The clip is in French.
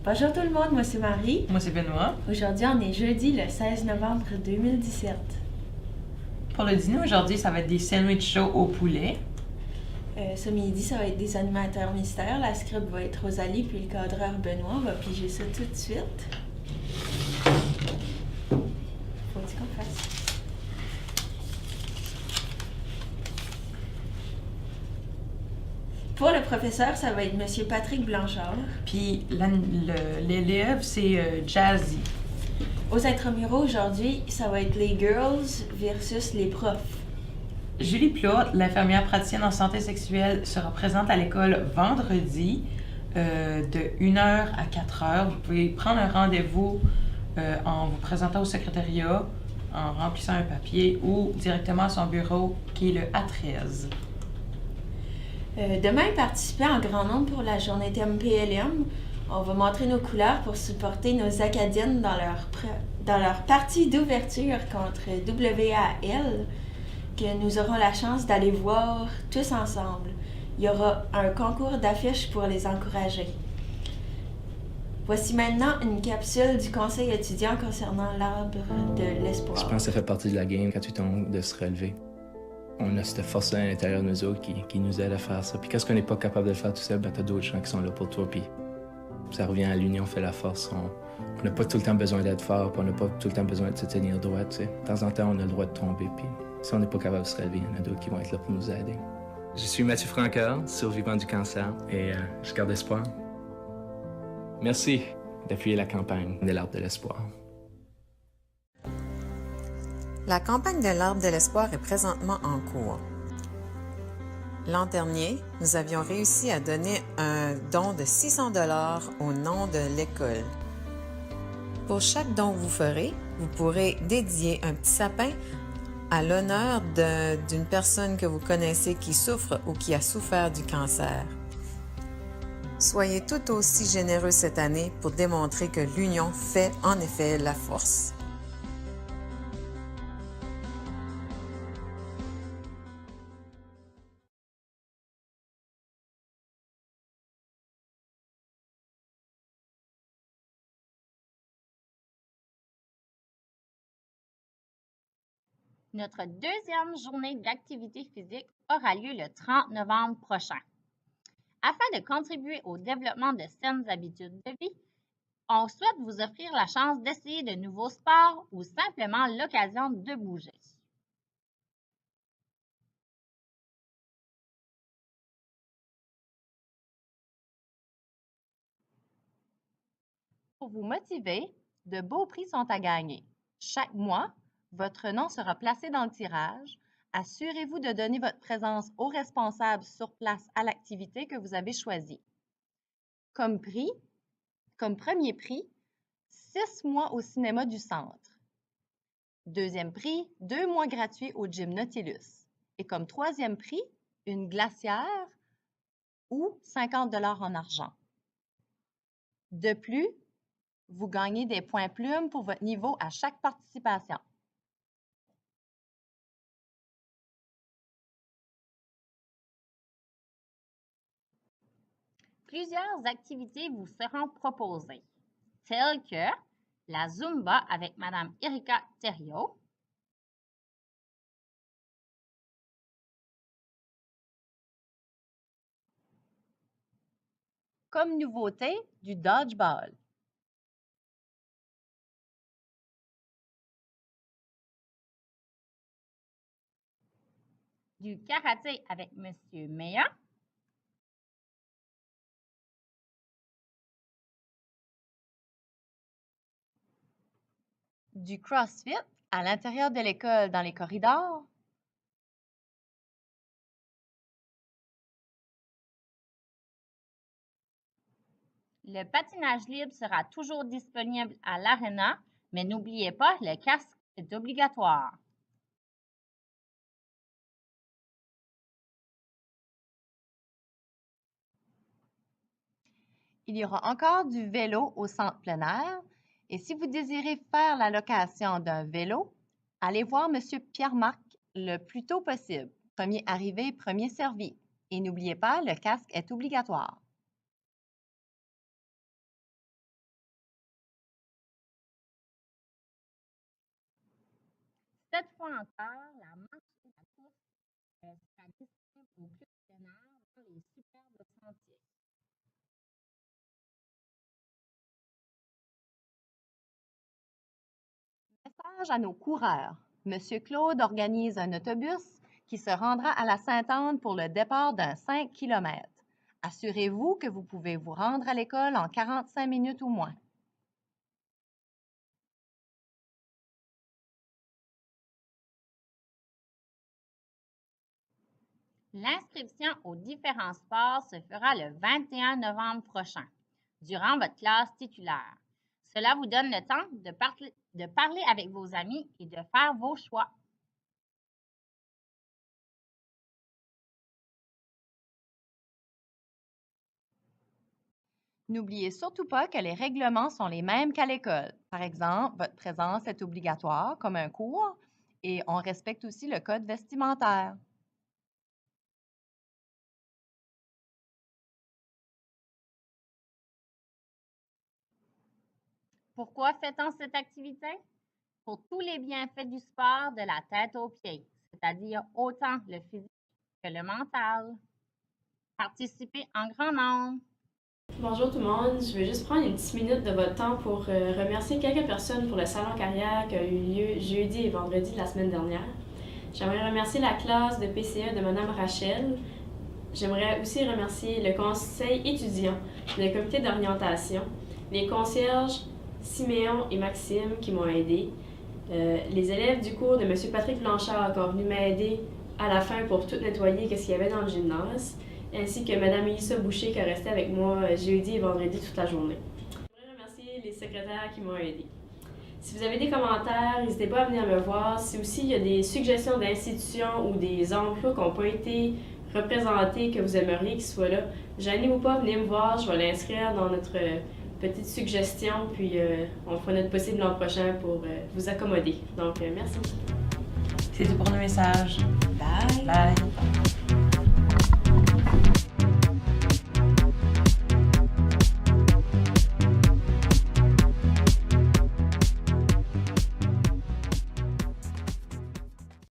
Bonjour tout le monde, moi c'est Marie. Moi, c'est Benoît. Aujourd'hui, on est jeudi le 16 novembre 2017. Pour le dîner aujourd'hui, ça va être des sandwichs chauds au poulet. Ce midi, ça va être des animateurs mystères. La script va être Rosalie, puis le cadreur Benoît. On va piger ça tout de suite. Faut-il qu'on fasse? Pour le professeur, ça va être Monsieur Patrick Blanchard. Puis l'élève, c'est Jazzy. Aux intramuraux aujourd'hui, ça va être les girls versus les profs. Julie Plot, l'infirmière praticienne en santé sexuelle, sera présente à l'école vendredi de 1h à 4h. Vous pouvez prendre un rendez-vous en vous présentant au secrétariat, en remplissant un papier ou directement à son bureau qui est le A13. Demain, participez en grand nombre pour la journée thème PLM. On va montrer nos couleurs pour supporter nos acadiennes dans leur partie d'ouverture contre WAL que nous aurons la chance d'aller voir tous ensemble. Il y aura un concours d'affiches pour les encourager. Voici maintenant une capsule du conseil étudiant concernant l'arbre de l'espoir. Je pense que ça fait partie de la game quand tu tombes de se relever. On a cette force-là à l'intérieur de nous autres qui nous aide à faire ça. Puis quand on n'est pas capable de le faire tout seul, ben, t'as d'autres gens qui sont là pour toi. Puis ça revient à l'union fait la force. On n'a pas tout le temps besoin d'être fort, puis on n'a pas tout le temps besoin de se tenir droit. Tu sais. De temps en temps, on a le droit de tomber. Puis si on n'est pas capable de se relever, il y en a d'autres qui vont être là pour nous aider. Je suis Mathieu Francoeur, survivant du cancer, et je garde espoir. Merci d'appuyer la campagne de l'Arbre de l'espoir. La campagne de l'Arbre de l'espoir est présentement en cours. L'an dernier, nous avions réussi à donner un don de 600 $ au nom de l'école. Pour chaque don que vous ferez, vous pourrez dédier un petit sapin à l'honneur d'une personne que vous connaissez qui souffre ou qui a souffert du cancer. Soyez tout aussi généreux cette année pour démontrer que l'union fait en effet la force. Notre deuxième journée d'activité physique aura lieu le 30 novembre prochain. Afin de contribuer au développement de saines habitudes de vie, on souhaite vous offrir la chance d'essayer de nouveaux sports ou simplement l'occasion de bouger. Pour vous motiver, de beaux prix sont à gagner. Chaque mois, votre nom sera placé dans le tirage. Assurez-vous de donner votre présence aux responsables sur place à l'activité que vous avez choisie. Comme premier prix, 6 mois au cinéma du centre. Deuxième prix, 2 mois gratuits au gym Nautilus. Et comme troisième prix, une glacière ou 50 $ en argent. De plus, vous gagnez des points plumes pour votre niveau à chaque participation. Plusieurs activités vous seront proposées, telles que la Zumba avec Mme Erika Thériault, comme nouveauté du dodgeball. Du karaté avec M. Meillan, du CrossFit à l'intérieur de l'école dans les corridors, le patinage libre sera toujours disponible à l'Arena, mais n'oubliez pas, le casque est obligatoire. Il y aura encore du vélo au centre plein air et si vous désirez faire la location d'un vélo, allez voir M. Pierre-Marc le plus tôt possible. Premier arrivé, premier servi. Et n'oubliez pas, le casque est obligatoire. Cette fois encore, la marche et la course sera disponible au club plein air dans les superbes sentiers. Message à nos coureurs. Monsieur Claude organise un autobus qui se rendra à la Sainte-Anne pour le départ d'un 5 km. Assurez-vous que vous pouvez vous rendre à l'école en 45 minutes ou moins. L'inscription aux différents sports se fera le 21 novembre prochain, durant votre classe titulaire. Cela vous donne le temps de parler avec vos amis et de faire vos choix. N'oubliez surtout pas que les règlements sont les mêmes qu'à l'école. Par exemple, votre présence est obligatoire comme un cours et on respecte aussi le code vestimentaire. Pourquoi fait-on cette activité? Pour tous les bienfaits du sport de la tête aux pieds, c'est-à-dire autant le physique que le mental. Participez en grand nombre. Bonjour tout le monde, je vais juste prendre une petite minute de votre temps pour remercier quelques personnes pour le salon carrière qui a eu lieu jeudi et vendredi de la semaine dernière. J'aimerais remercier la classe de PCA de Mme Rachel. J'aimerais aussi remercier le conseil étudiant, le comité d'orientation, les concierges Siméon et Maxime qui m'ont aidé, les élèves du cours de M. Patrick Blanchard qui ont venu m'aider à la fin pour tout nettoyer ce qu'il y avait dans le gymnase, ainsi que Mme Melissa Boucher qui est restée avec moi jeudi et vendredi toute la journée. J'aimerais remercier les secrétaires qui m'ont aidé. Si vous avez des commentaires, n'hésitez pas à venir me voir. Si aussi il y a des suggestions d'institutions ou des emplois qui n'ont pas été représentés que vous aimeriez qu'ils soient là, gênez-vous pas, venez me voir, je vais l'inscrire dans notre petite suggestion, puis on fera notre possible l'an prochain pour vous accommoder. Donc, merci. C'est tout pour nos messages. Bye! Bye!